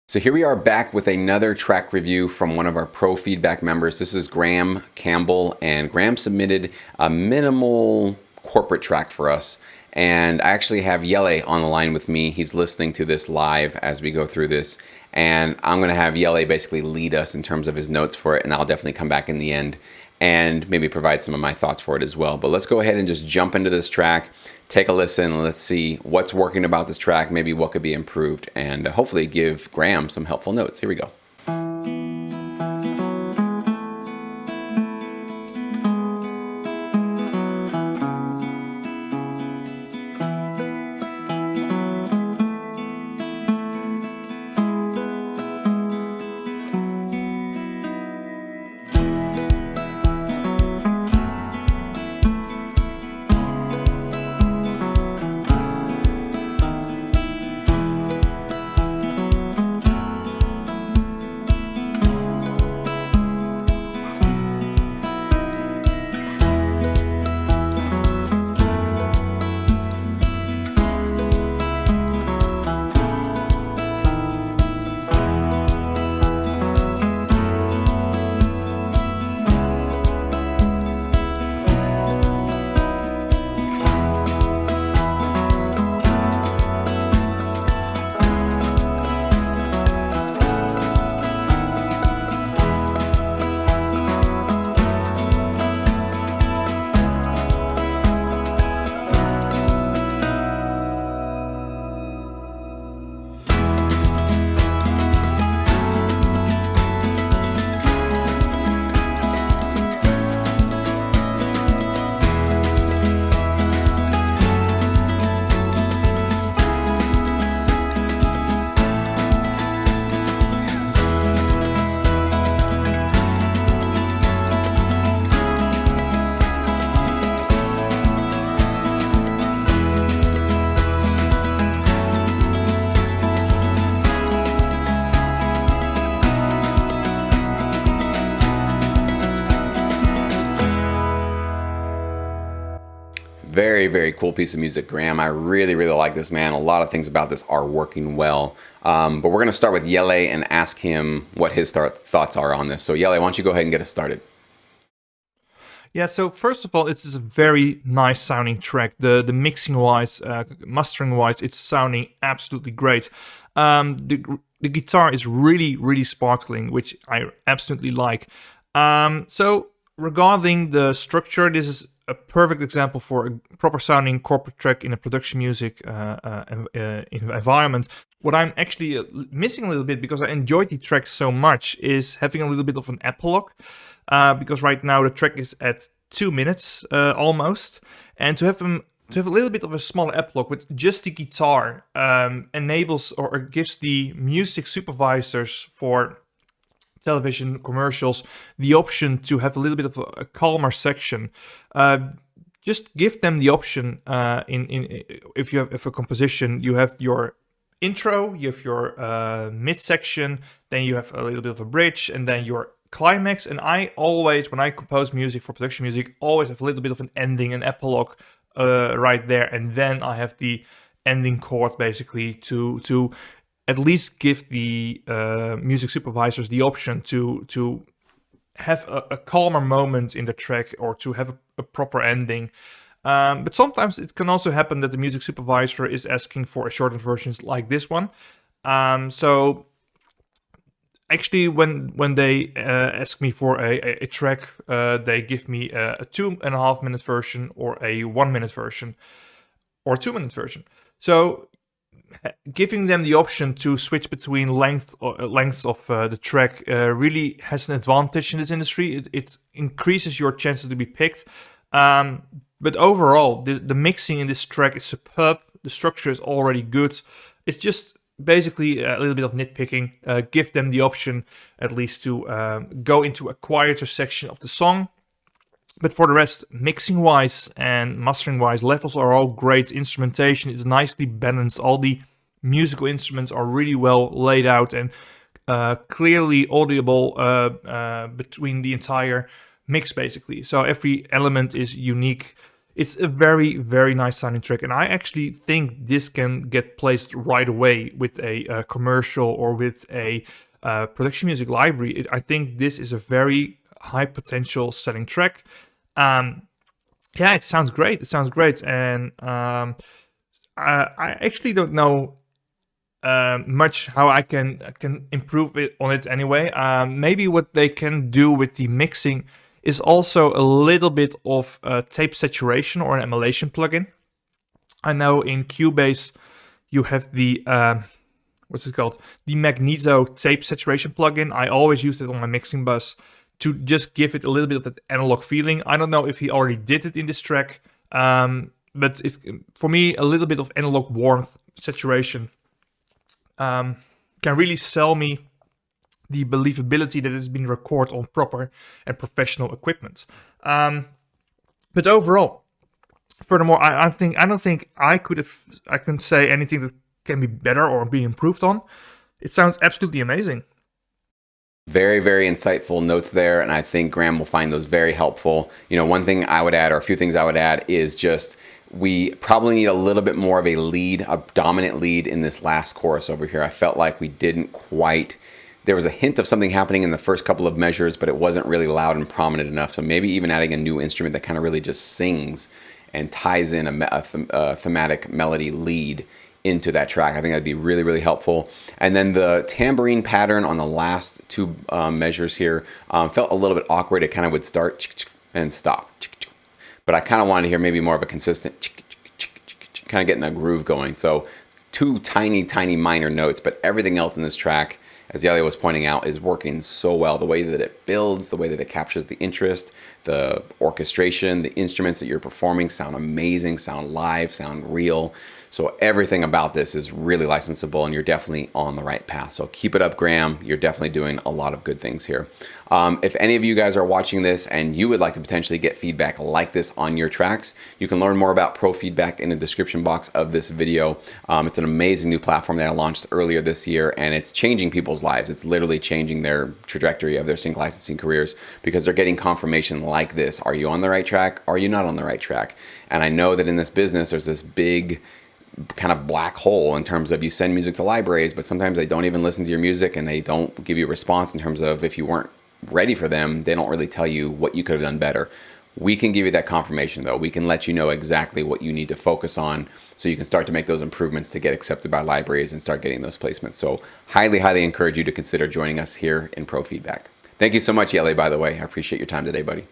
So here we are back with another track review from one of our pro feedback members. This is Graham Campbell, and Graham submitted a minimal corporate track for us. And I actually have Yele on the line with me. He's listening to this live as we go through this. And I'm going to have Yele basically lead us in terms of his notes for it. And I'll definitely come back in the end and maybe provide some of my thoughts for it as well. But let's go ahead and just jump into this track, take a listen, and let's see what's working about this track, maybe what could be improved, and hopefully give Graham some helpful notes. Here we go. Very, very cool piece of music, Graham. I really, really like this, man. A lot of things about this are working well. But we're going to start with Yele and ask him what his thoughts are on this. So, Yele, why don't you go ahead and get us started? Yeah, so first of all, it's a very nice sounding track. The mixing wise, mastering wise, it's sounding absolutely great. The guitar is really, really sparkling, which I absolutely like. So regarding the structure, this is a perfect example for a proper sounding corporate track in a production music environment. What I'm actually missing a little bit, because I enjoyed the track so much, is having a little bit of an epilogue. Because right now the track is at 2 minutes almost, and to have a little bit of a smaller epilogue with just the guitar enables or gives the music supervisors for television commercials the option to have a little bit of a calmer section. Just give them the option if you have a composition, you have your intro, you have your mid-section, then you have a little bit of a bridge, and then your climax. And I always, when I compose music for production music, always have a little bit of an ending, an epilogue right there, and then I have the ending chord basically to at least give the music supervisors the option to have a calmer moment in the track, or to have a proper ending. But sometimes it can also happen that the music supervisor is asking for a shortened versions like this one. So actually, when they ask me for a track, they give me a 2.5 minutes version, or a 1 minute version, or a 2 minutes version. So giving them the option to switch between lengths of the track really has an advantage in this industry. It increases your chances to be picked. But overall, the mixing in this track is superb. The structure is already good. It's just basically a little bit of nitpicking. Give them the option at least to go into a quieter section of the song. But for the rest, mixing-wise and mastering-wise, levels are all great. Instrumentation is nicely balanced. All the musical instruments are really well laid out and clearly audible between the entire mix, basically. So every element is unique It's a very, very nice sounding track, and I actually think this can get placed right away with a commercial or with a production music library. I think this is a very high potential selling track. Yeah, it sounds great. It sounds great, and I actually don't know much how I can improve it on it anyway. Maybe what they can do with the mixing is also a little bit of tape saturation or an emulation plugin. I know in Cubase you have the what's it called? The Magneto tape saturation plugin. I always use it on my mixing bus to just give it a little bit of that analog feeling. I don't know if he already did it in this track, but for me, a little bit of analog warmth saturation can really sell me the believability that has been recorded on proper and professional equipment. But overall, furthermore, I don't think I can say anything that can be better or be improved on. It sounds absolutely amazing. Very, very insightful notes there, and I think Graham will find those very helpful. One thing I would add, or a few things I would add, is just we probably need a little bit more of a dominant lead in this last chorus over here. I felt like we didn't quite. There was a hint of something happening in the first couple of measures, but it wasn't really loud and prominent enough. So maybe even adding a new instrument that kind of really just sings and ties in a thematic melody lead into that track. I think that'd be really, really helpful. And then the tambourine pattern on the last two measures here felt a little bit awkward. It kind of would start and stop. But I kind of wanted to hear maybe more of a consistent kind of getting a groove going. So two tiny, tiny minor notes, but everything else in this track, as Yalia was pointing out, is working so well. The way that it builds, the way that it captures the interest, the orchestration, the instruments that you're performing sound amazing, sound live, sound real. So everything about this is really licensable, and you're definitely on the right path. So keep it up, Graham. You're definitely doing a lot of good things here. If any of you guys are watching this and you would like to potentially get feedback like this on your tracks, you can learn more about Pro Feedback in the description box of this video. It's an amazing new platform that I launched earlier this year, and it's changing people's lives. It's literally changing their trajectory of their sync licensing careers because they're getting confirmation like this. Are you on the right track? Are you not on the right track? And I know that in this business, there's this big kind of black hole in terms of you send music to libraries, but sometimes they don't even listen to your music and they don't give you a response in terms of if you weren't ready for them, they don't really tell you what you could have done better. We can give you that confirmation though. We can let you know exactly what you need to focus on so you can start to make those improvements to get accepted by libraries and start getting those placements. So highly, highly encourage you to consider joining us here in Pro Feedback. Thank you so much, Yele, by the way. I appreciate your time today, buddy.